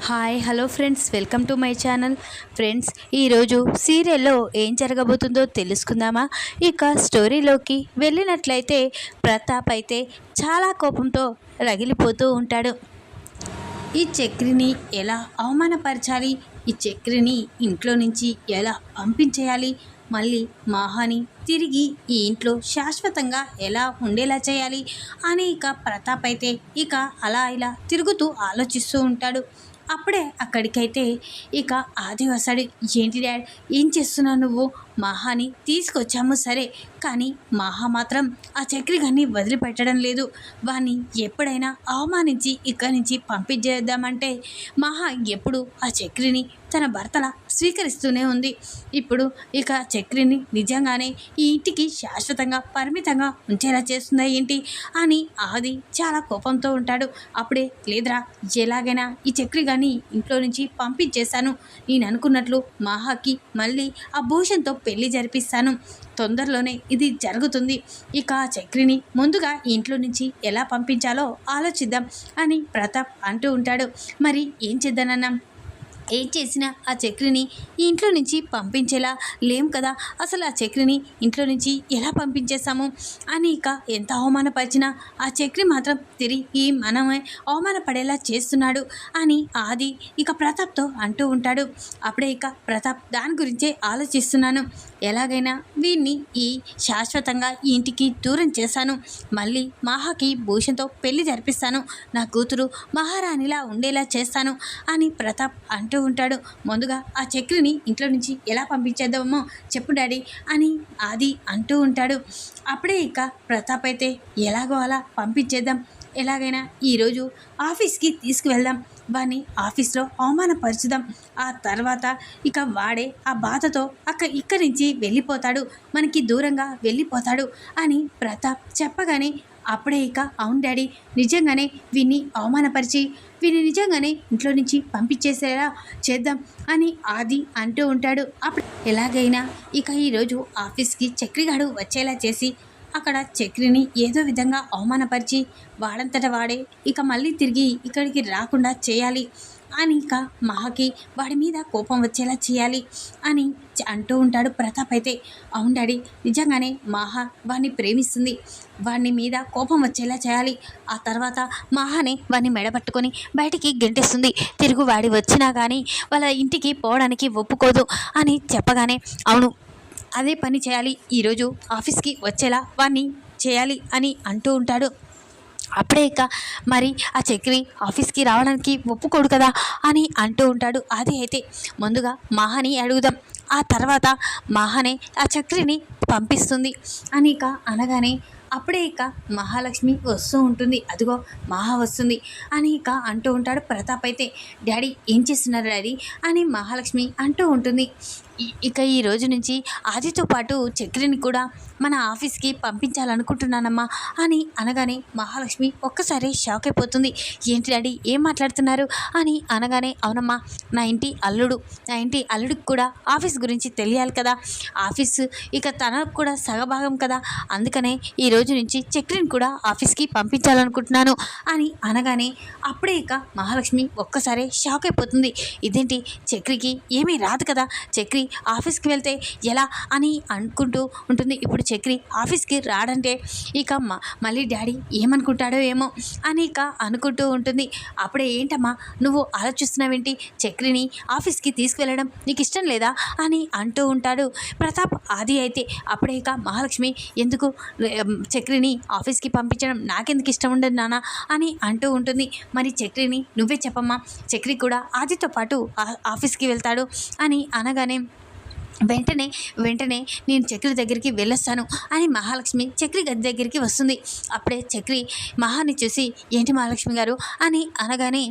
Hi hello friends, welcome to my channel. Friends, ఈరోజు సీరియల్లో ఏం జరగబోతుందో తెలుసుకుందామా? ఇక స్టోరీలోకి వెళ్ళినట్లయితే ప్రతాప్ అయితే చాలా కోపంతో రగిలిపోతూ ఉంటాడు. ఈ చక్రిని ఎలా అవమానపరచాలి, ఈ చక్రిని ఇంట్లో నుంచి ఎలా పంపించేయాలి, మళ్ళీ మహాని తిరిగి ఈ ఇంట్లో శాశ్వతంగా ఎలా ఉండేలా చేయాలి అని ఇక ప్రతాప్ అయితే ఇక అలా ఇలా తిరుగుతూ ఆలోచిస్తూ ఉంటాడు. అప్పుడే అక్కడికైతే ఇక ఆది వస్తాడు. ఏంటి డాడ్, ఏం చేస్తున్నావు నువ్వు? మహాని తీసుకొచ్చాము సరే, కానీ మహా మాత్రం ఆ చక్రిగాన్ని వదిలిపెట్టడం లేదు. వాణ్ణి ఎప్పుడైనా అవమానించి ఇక్కడి నుంచి పంపించేద్దామంటే మహా ఎప్పుడు ఆ చక్రిని తన భర్తలా స్వీకరిస్తూనే ఉంది. ఇప్పుడు ఇక చక్రిని నిజంగానే ఈ ఇంటికి శాశ్వతంగా పరిమితంగా ఉంచేలా చేస్తుందా ఏంటి అని ఆది చాలా కోపంతో ఉంటాడు. అప్పుడే లేదురా, ఎలాగైనా ఈ చక్రి కానీ ఇంట్లో నుంచి పంపించేశాను. నేను అనుకున్నట్లు మహాకి మళ్ళీ ఆ భూషణ్తో పెళ్లి జరిపిస్తాను. తొందరలోనే ఇది జరుగుతుంది. ఇక ఆ చక్రిని ముందుగా ఇంట్లో నుంచి ఎలా పంపించాలో ఆలోచిద్దాం అని ప్రతాప్ అంటూ ఉంటాడు. మరి ఏం చేద్దానన్నా, ఏం చేసినా ఆ చక్రిని ఈ ఇంట్లో నుంచి పంపించేలా లేం కదా. అసలు ఆ చక్రిని ఇంట్లో నుంచి ఎలా పంపించేస్తాము అని ఇక ఎంత అవమానపరిచినా ఆ చక్రి మాత్రం తిరిగి మనమే అవమానపడేలా చేస్తున్నాడు అని ఆది ఇక ప్రతాప్తో అంటూ ఉంటాడు. అప్పుడే ఇక ప్రతాప్ దాని గురించే ఆలోచిస్తున్నాను. ఎలాగైనా వీడిని ఈ శాశ్వతంగా ఈ ఇంటికి దూరం చేశాను. మళ్ళీ మహాకి భూషణ్తో పెళ్లి జరిపిస్తాను. నా కూతురు మహారాణిలా ఉండేలా చేస్తాను అని ప్రతాప్ అంటూ ఉంటాడు. ముందుగా ఆ చక్రిని ఇంట్లో నుంచి ఎలా పంపించేద్దామో చెప్పు డాడీ అని ఆది అంటూ ఉంటాడు. అప్పుడే ఇక ప్రతాప్ అయితే ఎలాగో అలా పంపించేద్దాం, ఎలాగైనా ఈరోజు ఆఫీస్కి తీసుకువెళ్దాం, వాడిని ఆఫీస్లో అవమానపరుచుదాం. ఆ తర్వాత ఇక వాడే ఆ బాధతో ఇక్కడి నుంచి వెళ్ళిపోతాడు, మనకి దూరంగా వెళ్ళిపోతాడు అని ప్రతాప్ చెప్పగానే అప్పుడే ఇక అవును డాడీ, నిజంగానే వీడిని అవమానపరిచి వీడిని నిజంగానే ఇంట్లో నుంచి పంపించేసేలా చేద్దాం అని ఆది అంటూ ఉంటాడు. అప్పుడు ఎలాగైనా ఇక ఈరోజు ఆఫీస్కి చక్రిగాడు వచ్చేలా చేసి అక్కడ చక్రిని ఏదో విధంగా అవమానపరిచి వాడంతట వాడే ఇక మళ్ళీ తిరిగి ఇక్కడికి రాకుండా చేయాలి అని ఇక మహాకి వాడి మీద కోపం వచ్చేలా చేయాలి అని అంటూ ఉంటాడు ప్రతాప్ అయితే. అవును డాడీ, నిజంగానే మహా వాడిని ప్రేమిస్తుంది, వాడిని మీద కోపం వచ్చేలా చేయాలి. ఆ తర్వాత మహానే వాడిని మెడపట్టుకొని బయటికి గెంటేస్తుంది. తిరుగు వాడి వచ్చినా కానీ వాళ్ళ ఇంటికి పోవడానికి ఒప్పుకోదు అని చెప్పగానే అవును, అదే పని చేయాలి, ఈరోజు ఆఫీస్కి వచ్చేలా వాడిని చేయాలి అని అంటూ ఉంటాడు. అప్పుడే ఇక మరి ఆ చక్రి ఆఫీస్కి రావడానికి ఒప్పుకోడు కదా అని అంటూ ఉంటాడు. అది అయితే ముందుగా మహాని అడుగుదాం, ఆ తర్వాత మహానే ఆ చక్రిని పంపిస్తుంది అని ఇక అనగానే అప్పుడే ఇక మహాలక్ష్మి వస్తూ ఉంటుంది. అదిగో మహా వస్తుంది అని ఇక అంటూ ఉంటాడు ప్రతాప్ అయితే. డాడీ ఏం చేస్తున్నారు డాడీ అని మహాలక్ష్మి అంటూ ఉంటుంది. ఇక ఈ రోజు నుంచి ఆదితో పాటు చక్రిని కూడా మన ఆఫీస్కి పంపించాలనుకుంటున్నానమ్మా అని అనగానే మహాలక్ష్మి ఒక్కసారి షాక్ అయిపోతుంది. ఏంటి డాడీ, ఏం మాట్లాడుతున్నారు అని అనగానే అవునమ్మా, నా ఇంటి అల్లుడికి కూడా ఆఫీస్ గురించి తెలియాలి కదా, ఆఫీస్ ఇక తనకు కూడా సగభాగం కదా, అందుకనే ఈ రోజు నుంచి చక్రిని కూడా ఆఫీస్కి పంపించాలనుకుంటున్నాను అని అనగానే అప్పుడే ఇక మహాలక్ష్మి ఒక్కసారి షాక్ అయిపోతుంది. ఇదేంటి, చక్రికి ఏమీ రాదు కదా, చక్రి ఆఫీస్కి వెళ్తే ఎలా అని అనుకుంటూ ఉంటుంది. ఇప్పుడు చక్రి ఆఫీస్కి రాడంటే ఇక మళ్ళీ డాడీ ఏమనుకుంటాడో ఏమో అని ఇక అనుకుంటూ ఉంటుంది. అప్పుడే ఏంటమ్మా నువ్వు ఆలోచిస్తున్నావేంటి, చక్రిని ఆఫీస్కి తీసుకువెళ్ళడం నీకు ఇష్టం లేదా అని అంటూ ఉంటాడు ప్రతాప్. ఆది అయితే అప్పుడే ఇక మహాలక్ష్మి ఎందుకు చక్రిని ఆఫీస్కి పంపించడం నాకెందుకు ఇష్టం ఉండదు నాన్న అని అంటూ ఉంటుంది. మరి చక్రిని నువ్వే చెప్పమ్మా, చక్రి కూడా ఆదితో పాటు ఆఫీస్కి వెళ్తాడు అని అనగానే వెంటనే నేను చక్రి దగ్గరికి వెళ్ళొస్తాను అని మహాలక్ష్మి చక్రి గది దగ్గరికి వస్తుంది. అప్పుడే చక్రి మహాని చూసి ఏంటి మహాలక్ష్మి గారు అని అనగానే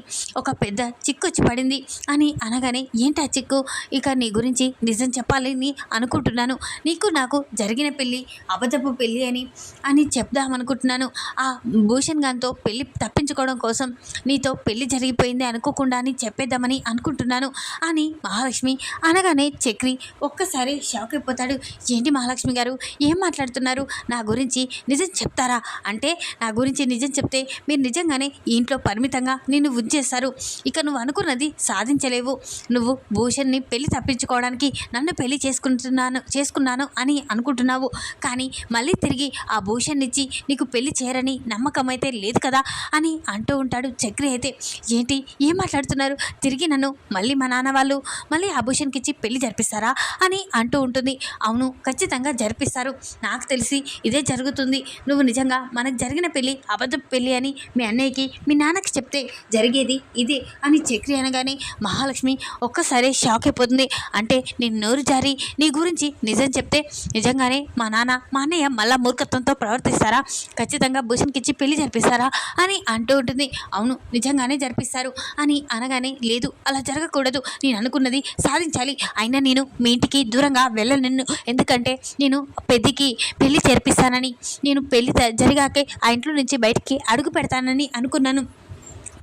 ఒక పెద్ద చిక్కు వచ్చి పడింది అని అనగానే ఏంటి ఆ చిక్కు, ఇక నీ గురించి నిజం చెప్పాలని అనుకుంటున్నాను, నీకు నాకు జరిగిన పెళ్ళి అబద్ధపు పెళ్ళి అని చెప్దామనుకుంటున్నాను. ఆ భూషణ్ గారితో పెళ్ళి తప్పించుకోవడం కోసం నీతో పెళ్ళి జరిగిపోయింది అనుకోకుండా అని చెప్పేద్దామని అనుకుంటున్నాను అని మహాలక్ష్మి అనగానే చక్రి ఒక్కసారి షాక్ అయిపోతాడు. ఏంటి మహాలక్ష్మి గారు, ఏం మాట్లాడుతున్నారు? నా గురించి నిజం చెప్తారా? అంటే నా గురించి నిజం చెప్తే మీరు నిజంగానే ఈ ఇంట్లో పరిమితంగా నిన్ను ఉంచేస్తారు. ఇక నువ్వు అనుకున్నది సాధించలేవు. నువ్వు భూషణ్ని పెళ్లి తప్పించుకోవడానికి నన్ను పెళ్లి చేసుకున్నాను అని అనుకుంటున్నావు. కానీ మళ్ళీ తిరిగి ఆ భూషణ్నిచ్చి నీకు పెళ్లి చేయరని నమ్మకం అయితే లేదు కదా అని అంటూ ఉంటాడు. చక్రి అయితే ఏంటి, ఏం మాట్లాడుతున్నారు? తిరిగి నన్ను మళ్ళీ మా నాన్న వాళ్ళు మళ్ళీ ఆ భూషణ్కి ఇచ్చి పెళ్లి జరిపిస్తారా అని అంటూ ఉంటుంది. అవును, ఖచ్చితంగా జరిపిస్తారు. నాకు తెలిసి ఇదే జరుగుతుంది. నువ్వు నిజంగా మనకు జరిగిన పెళ్ళి అబద్ధపు పెళ్ళి అని మీ అన్నయ్యకి మీ నాన్నకి చెప్తే జరిగేది ఇదే అని చక్రి అనగానే మహాలక్ష్మి ఒక్కసారి షాక్ అయిపోతుంది. అంటే నేను నోరు జారి నీ గురించి నిజం చెప్తే నిజంగానే మా నాన్న మా అన్నయ్య మళ్ళా మూర్ఖత్వంతో ప్రవర్తిస్తారా? ఖచ్చితంగా భూషణ్కి ఇచ్చి పెళ్లి జరిపిస్తారా అని అంటూ ఉంటుంది. అవును, నిజంగానే జరిపిస్తారు అని అనగానే లేదు, అలా జరగకూడదు. నేను అనుకున్నది సాధించాలి. అయినా నేను మీ ఇంటికి దూరంగా వెళ్ళను. ఎందుకంటే నేను పెద్దికి పెళ్లి చేర్పిస్తానని, నేను పెళ్లి జరిగాకే ఆ ఇంట్లో నుంచి బయటికి అడుగు పెడతానని అనుకున్నాను.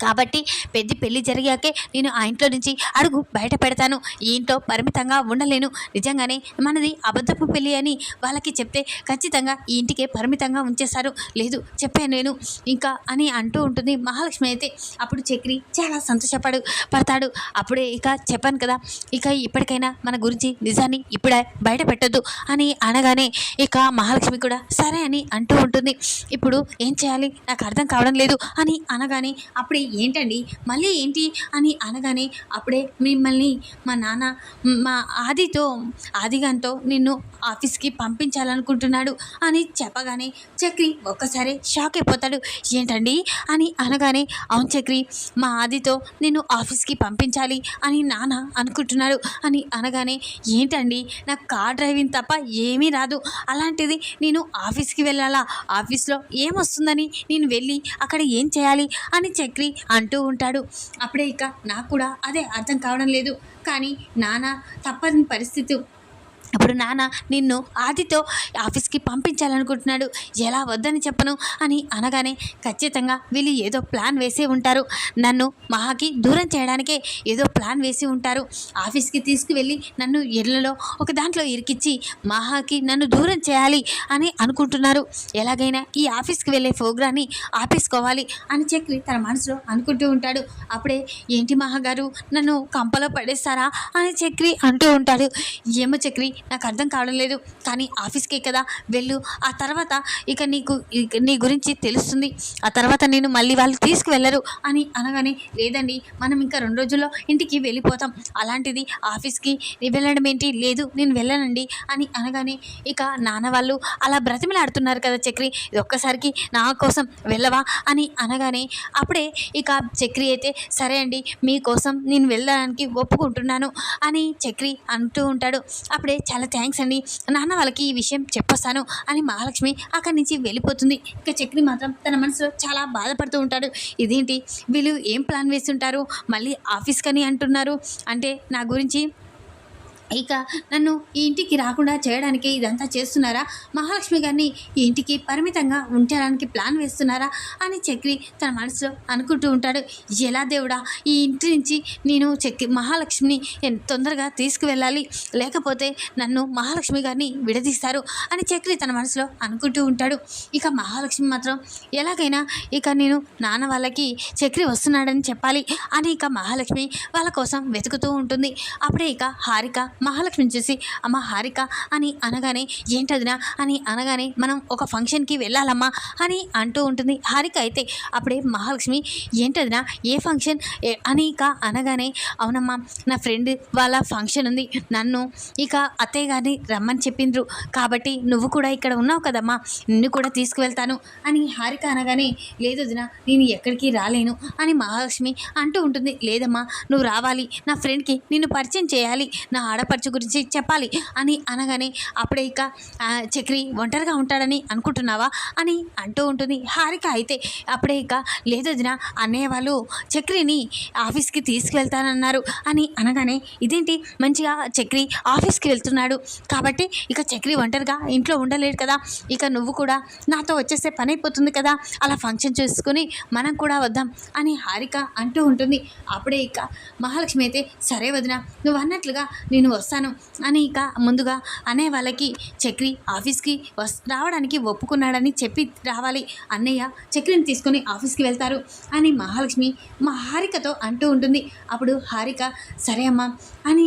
కాబట్టి పెళ్లి జరిగాకే నేను ఆ ఇంట్లో నుంచి అడుగు బయట పెడతాను. ఈ ఇంట్లో పరిమితంగా ఉండలేను. నిజంగానే మనది అబద్ధపు పెళ్ళి అని వాళ్ళకి చెప్తే ఖచ్చితంగా ఈ ఇంటికే పరిమితంగా ఉంచేశారు. లేదు, చెప్పాను నేను ఇంకా అని అంటూ ఉంటుంది మహాలక్ష్మి. అయితే అప్పుడు చక్రి చాలా పడతాడు. అప్పుడే ఇక చెప్పాను కదా, ఇక ఇప్పటికైనా మన గురించి నిజాన్ని ఇప్పుడే బయట పెట్టద్దు అని అనగానే ఇక మహాలక్ష్మి కూడా సరే అని అంటూ ఉంటుంది. ఇప్పుడు ఏం చేయాలి నాకు అర్థం కావడం లేదు అని అనగానే అప్పుడే ఏంటండి మళ్ళీ ఏంటి అని అనగానే అప్పుడే మిమ్మల్ని మా నాన్న మా ఆదిగాంతో నిన్ను ఆఫీస్కి పంపించాలనుకుంటున్నాడు అని చెప్పగానే చక్రి ఒక్కసారి షాక్ అయిపోతాడు. ఏంటండి అని అనగానే అవును చక్రి, మా ఆదితో నిన్ను ఆఫీస్కి పంపించాలి అని నాన్న అనుకుంటున్నాడు అని అనగానే ఏంటండి, నాకు కార్ డ్రైవింగ్ తప్ప ఏమీ రాదు. అలాంటిది నేను ఆఫీస్కి వెళ్ళాలా? ఆఫీస్లో ఏమొస్తుందని నేను వెళ్ళి అక్కడ ఏం చేయాలి అని చక్రి అంటూ ఉంటాడు. అప్పుడే ఇక నాకు కూడా అదే అర్థం కావడం లేదు. కానీ నాన్న తప్పని పరిస్థితి, ఇప్పుడు నాన్న నిన్ను ఆదితో ఆఫీస్కి పంపించాలనుకుంటున్నాడు. ఎలా వద్దని చెప్పను అని అనగానే ఖచ్చితంగా వీళ్ళు ఏదో ప్లాన్ వేసి ఉంటారు. నన్ను మహాకి దూరం చేయడానికే ఏదో ప్లాన్ వేసి ఉంటారు. ఆఫీస్కి తీసుకువెళ్ళి నన్ను ఇళ్లలో ఒక దాంట్లో ఇరికిచ్చి మహాకి నన్ను దూరం చేయాలి అని అనుకుంటున్నారు. ఎలాగైనా ఈ ఆఫీస్కి వెళ్ళే ప్రోగ్రాన్ని ఆపేసుకోవాలి అని చక్రి తన మనసులో అనుకుంటూ ఉంటాడు. అప్పుడే ఏంటి మహాగారు నన్ను కంపలో పడేస్తారా అని చక్రి అంటూ ఉంటాడు. ఏమో చక్రి, నాకు అర్థం కావడం లేదు. కానీ ఆఫీస్కే కదా వెళ్ళు, ఆ తర్వాత ఇక నీ గురించి తెలుస్తుంది. ఆ తర్వాత నేను మళ్ళీ వాళ్ళు తీసుకువెళ్ళరు అని అనగానే లేదండి, మనం ఇంకా 2 రోజుల్లో ఇంటికి వెళ్ళిపోతాం. అలాంటిది ఆఫీస్కి వెళ్ళడం ఏంటి? లేదు, నేను వెళ్ళనండి అని అనగానే ఇక నాన్న వాళ్ళు అలా బ్రతిమలాడుతున్నారు కదా చక్రి, ఇది ఒక్కసారికి నా కోసం వెళ్ళవా అని అనగానే అప్పుడే ఇక చక్రి అయితే సరే అండి, మీకోసం నేను వెళ్ళడానికి ఒప్పుకుంటున్నాను అని చక్రి అంటూ ఉంటాడు. అప్పుడే చాలా థ్యాంక్స్ అండి, నాన్న వాళ్ళకి ఈ విషయం చెప్పొస్తాను అని మహాలక్ష్మి అక్కడి నుంచి వెళ్ళిపోతుంది. ఇక చక్రి మాత్రం తన మనసులో చాలా బాధపడుతూ ఉంటాడు. ఇదేంటి వీళ్ళు ఏం ప్లాన్ వేస్తుంటారు? మళ్ళీ ఆఫీస్కని అంటున్నారు. అంటే నా గురించి ఇక నన్ను ఈ ఇంటికి రాకుండా చేయడానికి ఇదంతా చేస్తున్నారా? మహాలక్ష్మి గారిని ఈ ఇంటికి పరిమితంగా ఉంచడానికి ప్లాన్ వేస్తున్నారా అని చక్రి తన మనసులో అనుకుంటూ ఉంటాడు. ఎలా దేవుడా, ఈ ఇంటి నుంచి నేను మహాలక్ష్మిని తొందరగా తీసుకువెళ్ళాలి, లేకపోతే నన్ను మహాలక్ష్మి గారిని విడదీస్తారు అని చక్రి తన మనసులో అనుకుంటూ ఉంటాడు. ఇక మహాలక్ష్మి మాత్రం ఎలాగైనా ఇక నేను నాన్న వాళ్ళకి చక్రి వస్తున్నాడని చెప్పాలి అని ఇక మహాలక్ష్మి వాళ్ళ కోసం వెతుకుతూ ఉంటుంది. అప్పుడే ఇక హారిక మహాలక్ష్మిని చూసి అమ్మ హారిక అని అనగానే ఏంటదినా అని అనగానే మనం ఒక ఫంక్షన్కి వెళ్ళాలమ్మా అని అంటూ ఉంటుంది హారిక. అయితే అప్పుడే మహాలక్ష్మి ఏంటదినా ఏ ఫంక్షన్ అని ఇక అనగానే అవునమ్మా, నా ఫ్రెండ్ వాళ్ళ ఫంక్షన్ ఉంది, నన్ను ఇక అత్తయ్య గారిని రమ్మని చెప్పిండ్రు, కాబట్టి నువ్వు కూడా ఇక్కడ ఉన్నావు కదమ్మా, నిన్ను కూడా తీసుకువెళ్తాను అని హారిక అనగానే లేదు వదినా, నేను ఎక్కడికి రాలేను అని మహాలక్ష్మి అంటూ ఉంటుంది. లేదమ్మా, నువ్వు రావాలి, నా ఫ్రెండ్కి నిన్ను పరిచయం చేయాలి, నా ఆడపడుచు గురించి చెప్పాలి అని అనగానే అప్పుడే ఇక చక్రి ఒంటరిగా ఉంటాడని అనుకుంటున్నావా అని అంటూ ఉంటుంది హారిక. అయితే అప్పుడే ఇక లేదు వదిన, అన్నయ్య వాళ్ళు చక్రిని ఆఫీస్కి తీసుకువెళ్తానన్నారు అని అనగానే ఇదేంటి మంచిగా చక్రి ఆఫీస్కి వెళ్తున్నాడు కాబట్టి ఇక చక్రి ఒంటరిగా ఇంట్లో ఉండలేడు కదా, ఇక నువ్వు కూడా నాతో వచ్చేస్తే పని అయిపోతుంది కదా, అలా ఫంక్షన్ చేసుకుని మనం కూడా వద్దాం అని హారిక అంటూ ఉంటుంది. అప్పుడే ఇక మహాలక్ష్మి అయితే సరే వదిన, నువ్వు అన్నట్లుగా నేను వస్తాను అని ఇక ముందుగా అనే వాళ్ళకి చక్రి ఆఫీస్కి రావడానికి ఒప్పుకున్నాడని చెప్పి రావాలి, అన్నయ్య చక్రిని తీసుకొని ఆఫీస్కి వెళ్తారు అని మహాలక్ష్మి హారికతో అంటూ ఉంటుంది. అప్పుడు హారిక సరే అమ్మా అని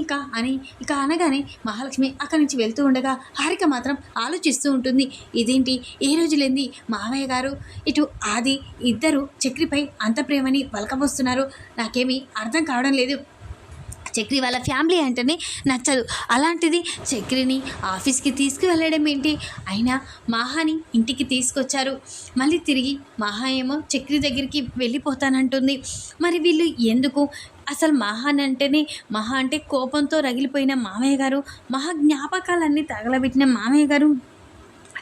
ఇక అనగానే మహాలక్ష్మి అక్కడి నుంచి వెళ్తూ ఉండగా హారిక మాత్రం ఆలోచిస్తూ ఉంటుంది. ఇదేంటి ఏ రోజులేంది మామయ్య గారు ఇటు ఆది ఇద్దరు చక్రిపై అంత ప్రేమని పలకబోస్తున్నారు, నాకేమీ అర్థం కావడం లేదు. చక్రి వాళ్ళ ఫ్యామిలీ అంటేనే నచ్చదు, అలాంటిది చక్రిని ఆఫీస్కి తీసుకువెళ్ళడం ఏంటి? అయినా మహాని ఇంటికి తీసుకొచ్చారు, మళ్ళీ తిరిగి మహా ఏమో చక్రి దగ్గరికి వెళ్ళిపోతానంటుంది. మరి వీళ్ళు ఎందుకు? అసలు మహా అంటే కోపంతో రగిలిపోయిన మామయ్య గారు, మహా జ్ఞాపకాలన్నీ తగలబెట్టిన మామయ్య గారు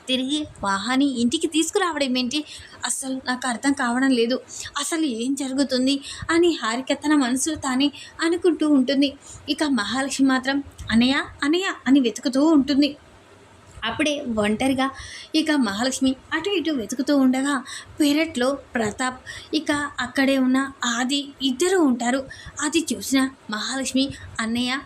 తిరిగి మహాని ఇంటికి తీసుకురావడం ఏంటి? అసలు నాకు అర్థం కావడం లేదు, అసలు ఏం జరుగుతుంది అని హారిక తన మనసులో తానే అనుకుంటూ ఉంటుంది. ఇక మహాలక్ష్మి మాత్రం అనయ్య అనయ్య అని వెతుకుతూ ఉంటుంది. అప్పుడే ఒంటరిగా ఇక మహాలక్ష్మి అటు ఇటు వెతుకుతూ ఉండగా పెరట్లో ప్రతాప్ ఇక అక్కడే ఉన్న ఆది ఇద్దరు ఉంటారు. అది చూసిన మహాలక్ష్మి అన్నయ్య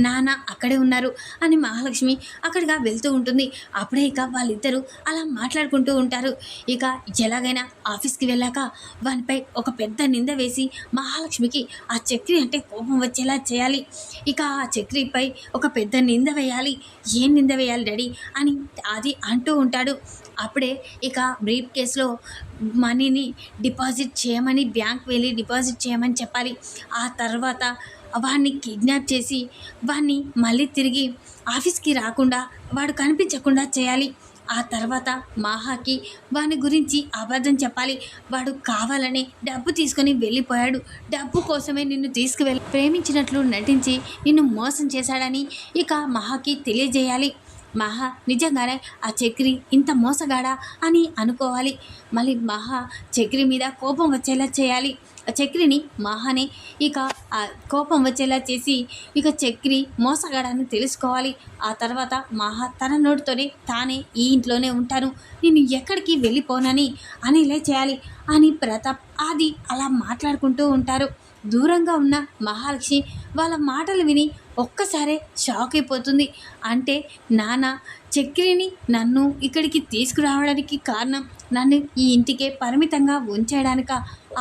నాన్న అక్కడే ఉన్నారు అని మహాలక్ష్మి అక్కడిగా వెళ్తూ ఉంటుంది. అప్పుడే ఇక వాళ్ళిద్దరూ అలా మాట్లాడుకుంటూ ఉంటారు. ఇక ఎలాగైనా ఆఫీస్కి వెళ్ళాక వానిపై ఒక పెద్ద నింద వేసి మహాలక్ష్మికి ఆ చక్రి అంటే కోపం వచ్చేలా చేయాలి. ఇక ఆ చక్రిపై ఒక పెద్ద నింద వేయాలి. ఏం నింద వేయాలి డాడీ అని అది అంటూ ఉంటాడు. అప్పుడే ఇక బ్రీఫ్ కేసులో మనీని డిపాజిట్ చేయమని బ్యాంక్ వెళ్ళి డిపాజిట్ చేయమని చెప్పాలి. ఆ తర్వాత వాడిని కిడ్నాప్ చేసి వాడిని మళ్ళీ తిరిగి ఆఫీస్కి రాకుండా వాడు కనిపించకుండా చేయాలి. ఆ తర్వాత మహాకి వాని గురించి అబద్ధం చెప్పాలి. వాడు కావాలనే డబ్బు తీసుకొని వెళ్ళిపోయాడు, డబ్బు కోసమే నిన్ను తీసుకువెళ్ళి ప్రేమించినట్లు నటించి నిన్ను మోసం చేశాడని ఇక మహాకి తెలియజేయాలి. మహా నిజంగానే ఆ చక్రి ఇంత మోసగాడా అని అనుకోవాలి. మళ్ళీ మహా చక్రి మీద కోపం వచ్చేలా చేయాలి. ఆ చక్రిని మహానే ఇక ఆ కోపం వచ్చేలా చేసి ఇక చక్రి మోసగాడని తెలుసుకోవాలి. ఆ తర్వాత మహా తన నోటితోనే తానే ఈ ఇంట్లోనే ఉంటాను, నేను ఎక్కడికి వెళ్ళిపోనని అనేలా చేయాలి అని ప్రతాప్ ఆది అలా మాట్లాడుకుంటూ ఉంటారు. దూరంగా ఉన్న మహాలక్ష్మి వాళ్ళ మాటలు విని ఒక్కసారే షాక్ అయిపోతుంది. అంటే నాన్న చక్రిని నన్ను ఇక్కడికి తీసుకురావడానికి కారణం నన్ను ఈ ఇంటికే పరిమితంగా ఉంచేయడానిక,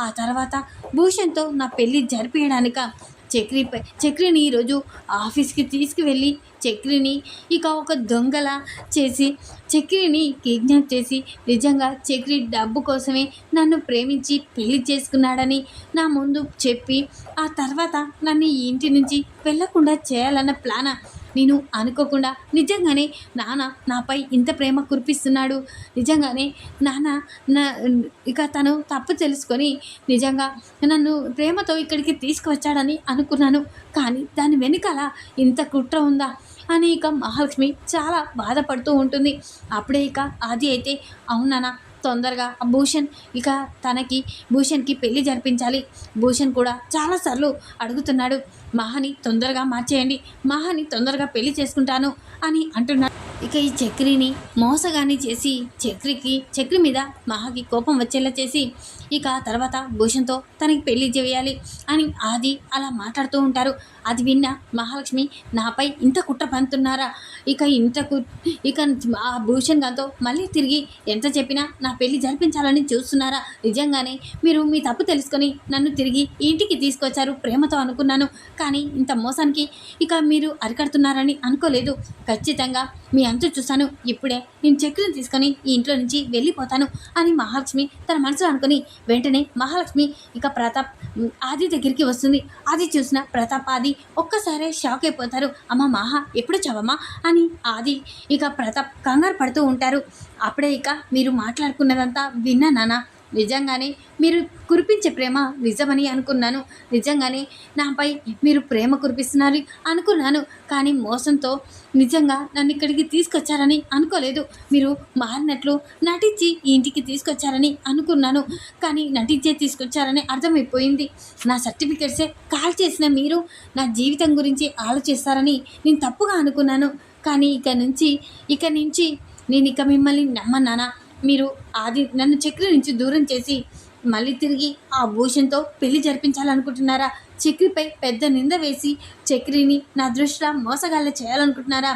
ఆ తర్వాత భూషణ్తో నా పెళ్ళి జరిపేయడానిక, చక్రిని ఈరోజు ఆఫీస్కి తీసుకువెళ్ళి చక్రిని ఇక ఒక దొంగలా చేసి చక్రిని కిడ్నాప్ చేసి నిజంగా చక్రి డబ్బు కోసమే నన్ను ప్రేమించి పెళ్లి చేసుకున్నాడని నా ముందు చెప్పి ఆ తర్వాత నన్ను ఈ ఇంటి నుంచి వెళ్ళకుండా చేయాలన్న ప్లాన్ నేను అనుకోకుండా నిజంగానే నాన్న నాపై ఇంత ప్రేమ కురిపిస్తున్నాడు, నిజంగానే నాన్న నా ఇక తను తప్పు తెలుసుకొని నిజంగా నన్ను ప్రేమతో ఇక్కడికి తీసుకువచ్చాడని అనుకున్నాను, కానీ దాని వెనుకాల ఇంత కుట్ర ఉందా అని ఇక మహాలక్ష్మి చాలా బాధపడుతూ ఉంటుంది. అప్పుడే ఇక ఆది అయితే అవునా తొందరగా భూషణ్ ఇక భూషణ్కి పెళ్లి జరిపించాలి, భూషణ్ కూడా చాలాసార్లు అడుగుతున్నాడు మహాని తొందరగా మార్చేయండి, మహాని తొందరగా పెళ్లి చేసుకుంటాను అని అంటున్నాడు. ఇక ఈ చక్రిని మోసగాని చేసి చక్రి మీద మహాకి కోపం వచ్చేలా చేసి ఇక తర్వాత భూషణ్తో తనకి పెళ్లి చేయాలి అని ఆది అలా మాట్లాడుతూ ఉంటారు. అది విన్న మహాలక్ష్మి నాపై ఇంత కుట్ర పంతున్నారా, ఇక ఆ భూషణ్ గారితో మళ్ళీ తిరిగి ఎంత చెప్పినా నా పెళ్లి జరిపించాలని చూస్తున్నారా, నిజంగానే మీరు మీ తప్పు తెలుసుకొని నన్ను తిరిగి ఇంటికి తీసుకొచ్చారు ప్రేమతో అనుకున్నాను, కానీ ఇంత మోసానికి ఇక మీరు అరికడుతున్నారని అనుకోలేదు, ఖచ్చితంగా మీ అంతు చూస్తాను, ఇప్పుడే నేను చక్రిని తీసుకొని ఈ ఇంట్లో నుంచి వెళ్ళిపోతాను అని మహాలక్ష్మి తన మనసులో అనుకుని వెంటనే మహాలక్ష్మి ఇక ప్రతాప్ ఆది దగ్గరికి వస్తుంది. ఆది చూసిన ప్రతాప్ ఆది ఒక్కసారే షాక్ అయిపోతారు. అమ్మ మహా ఎప్పుడు చావమ్మా అని ఆది ఇక ప్రతాప్ కంగారు పడుతూ ఉంటారు. అప్పుడే ఇక మీరు మాట్లాడుకున్నదంతా విన్నా నాన్న, నిజంగానే మీరు కురిపించే ప్రేమ నిజమని అనుకున్నాను, నిజంగానే నాపై మీరు ప్రేమ కురిపిస్తున్నారు అనుకున్నాను, కానీ మోసంతో నిజంగా నన్ను ఇక్కడికి తీసుకొచ్చారని అనుకోలేదు, మీరు మారినట్లు నటించి ఈ ఇంటికి తీసుకొచ్చారని అనుకున్నాను, కానీ నటించే తీసుకొచ్చారని అర్థమైపోయింది. నా సర్టిఫికెట్సే కాల్ చేసిన మీరు నా జీవితం గురించి ఆలోచిస్తారని నేను తప్పుగా అనుకున్నాను, కానీ ఇక నుంచి నేను ఇక మిమ్మల్ని నమ్మన్నానా, మీరు ఆది నన్ను చక్రి నుంచి దూరం చేసి మళ్ళీ తిరిగి ఆ భూషణ్తో పెళ్లి జరిపించాలనుకుంటున్నారా, చక్రిపై పెద్ద నింద వేసి చక్రిని నా దృష్టిలో మోసగాళ్ళ చేయాలనుకుంటున్నారా?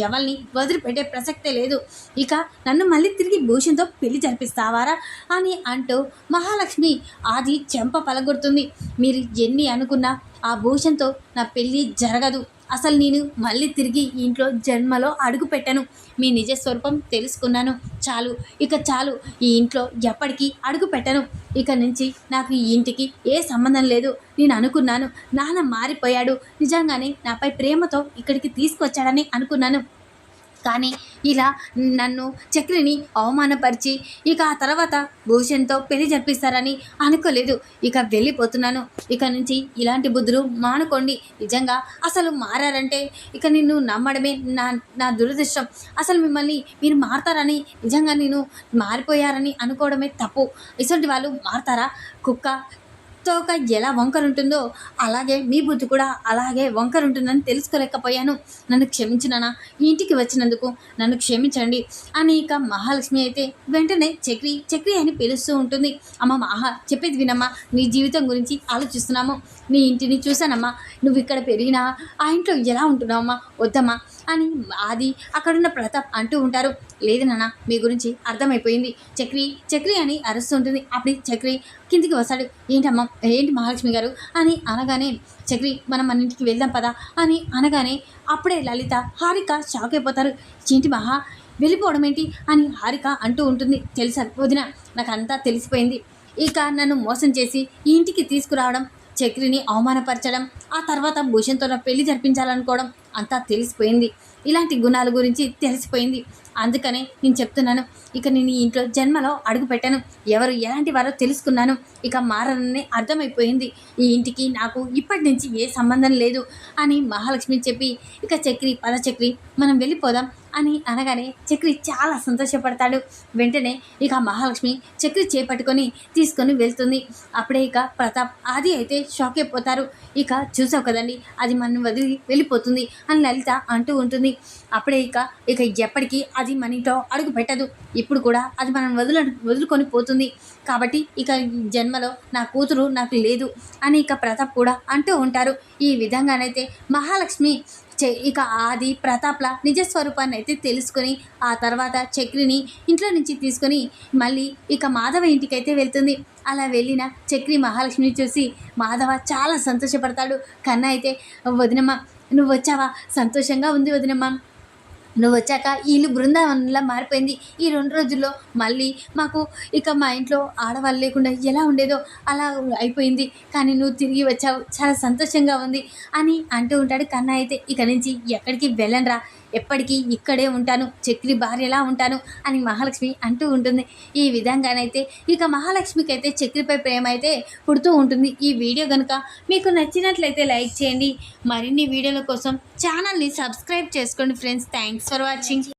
ఎవల్ని వదిలిపెట్టే ప్రసక్తే లేదు. ఇక నన్ను మళ్ళీ తిరిగి భూషణ్తో పెళ్లి జరిపిస్తావారా అని అంటూ మహాలక్ష్మి ఆది చెంప పలగొడుతుంది. మీరు ఎన్ని అనుకున్నా ఆ భూషణ్తో నా పెళ్ళి జరగదు. అసలు నేను మళ్ళీ తిరిగి ఇంట్లో జన్మలో అడుగు పెట్టను. మీ నిజ స్వరూపం తెలుసుకున్నాను. చాలు, ఇక చాలు. ఈ ఇంట్లో ఎప్పటికీ అడుగు పెట్టను. ఇక నుంచి నాకు ఈ ఇంటికి ఏ సంబంధం లేదు. నేను అనుకున్నాను నాన్న మారిపోయాడు, నిజంగానే నాపై ప్రేమతో ఇక్కడికి తీసుకొచ్చాడని అనుకున్నాను. కానీ ఇలా నన్ను చక్రిని అవమానపరిచి ఇక ఆ తర్వాత భూషణ్తో పెళ్లి జరిపిస్తారని అనుకోలేదు. ఇక వెళ్ళిపోతున్నాను. ఇక నుంచి ఇలాంటి బుద్ధులు మానుకోండి. నిజంగా అసలు మారారంటే ఇక నిన్ను నమ్మడమే నా నా దురదృష్టం. అసలు మిమ్మల్ని మీరు మారతారని, నిజంగా నేను మారిపోయారని అనుకోవడమే తప్పు. ఇటువంటి వాళ్ళు మారతారా? కుక్క తోక ఎలా వంకరుంటుందో అలాగే మీ బుద్ధి కూడా అలాగే వంకరుంటుందని తెలుసుకోలేకపోయాను. నన్ను క్షమించినానా? ఈ ఇంటికి వచ్చినందుకు నన్ను క్షమించండి అని ఇక మహాలక్ష్మి అయితే వెంటనే చక్రి చక్రి అని పిలుస్తూ ఉంటుంది. అమ్మ మహా, చెప్పేది వినమ్మా. నీ జీవితం గురించి ఆలోచిస్తున్నాము. నీ ఇంటిని చూసానమ్మా. నువ్వు ఇక్కడ పెరిగినా ఆ ఇంట్లో ఎలా ఉంటున్నావమ్మా? వద్దమ్మా అని ఆది అక్కడున్న ప్రతాప్ అంటూ ఉంటారు. లేదు నాన్న, మీ గురించి అర్థమైపోయింది. చక్రి చక్రి అని అరుస్తూ ఉంటుంది. అప్పుడు చక్రి కిందికి వస్తాడు. ఏంటమ్మా, ఏంటి మహాలక్ష్మి గారు అని అనగానే, చక్రి మనం మన ఇంటికి వెళ్దాం పదా అని అనగానే అప్పుడే లలిత హారిక షాక్ అయిపోతారు. ఏంటి మహా, వెళ్ళిపోవడం ఏంటి అని హారిక అంటూ ఉంటుంది. తెలుసా వదిన, నాకు అంతా తెలిసిపోయింది. ఇక నన్ను మోసం చేసి ఈ ఇంటికి తీసుకురావడం, చక్రిని అవమానపరచడం, ఆ తర్వాత భూషణ్తో పెళ్లి జరిపించాలనుకోవడం అంతా తెలిసిపోయింది. ఇలాంటి గుణాల గురించి తెలిసిపోయింది. అందుకనే నేను చెప్తున్నాను, ఇక నేను ఈ ఇంట్లో జన్మలో అడుగు పెట్టాను. ఎవరు ఎలాంటి వారో తెలుసుకున్నాను. ఇక మారనని అర్థమైపోయింది. ఈ ఇంటికి నాకు ఇప్పటి నుంచి ఏ సంబంధం లేదు అని మహాలక్ష్మి చెప్పి ఇక చక్రి పద చక్రి మనం వెళ్ళిపోదాం అని అనగానే చక్రి చాలా సంతోషపడతాడు. వెంటనే ఇక మహాలక్ష్మి చక్రి చేపట్టుకొని తీసుకొని వెళ్తుంది. అప్పుడే ఇక ప్రతాప్ ఆది అయితే షాక్ అయిపోతారు. ఇక చూసావు కదండి, అది మనం వదిలి వెళ్ళిపోతుంది అని లలిత అంటూ ఉంటుంది. అప్పుడే ఇక ఎప్పటికీ అది మన ఇంట్లో అడుగు పెట్టదు. ఇప్పుడు కూడా అది మనం వదులుకొని పోతుంది. కాబట్టి ఇక జన్మలో నా కూతురు నాకు లేదు అని ఇక ప్రతాప్ కూడా అంటూ ఉంటారు. ఈ విధంగానైతే మహాలక్ష్మి ఇక ఆది ప్రతాప్ల నిజస్వరూపాన్ని అయితే తెలుసుకొని ఆ తర్వాత చక్రిని ఇంట్లో నుంచి తీసుకొని మళ్ళీ ఇక మాధవ ఇంటికైతే వెళ్తుంది. అలా వెళ్ళిన చక్రి మహాలక్ష్మిని చూసి మాధవ చాలా సంతోషపడతాడు. కన్నా అయితే, వదినమ్మ నువ్వు వచ్చావా? సంతోషంగా ఉంది వదినమ్మ. నువ్వు వచ్చాక ఇల్లు బృందావనంలా మారిపోయింది. ఈ 2 రోజుల్లో మళ్ళీ మాకు ఇక మా ఇంట్లో ఆడవాళ్ళు లేకుండా ఎలా ఉండేదో అలా అయిపోయింది. కానీ నువ్వు తిరిగి వచ్చావు, చాలా సంతోషంగా ఉంది అని అంటూ ఉంటాడు. కన్నా అయితే, ఇక నుంచి ఎక్కడికి వెళ్ళనురా, ఎప్పటికీ ఇక్కడే ఉంటాను, చక్రి భార్యలా ఉంటాను అని మహాలక్ష్మి అంటూ ఉంటుంది. ఈ విధంగానైతే ఇక మహాలక్ష్మికి అయితే చక్రిపై ప్రేమ అయితే పుడుతూ ఉంటుంది. ఈ వీడియో కనుక మీకు నచ్చినట్లయితే లైక్ చేయండి. మరిన్ని వీడియోల కోసం ఛానల్ని సబ్స్క్రైబ్ చేసుకోండి ఫ్రెండ్స్. Thanks for watching.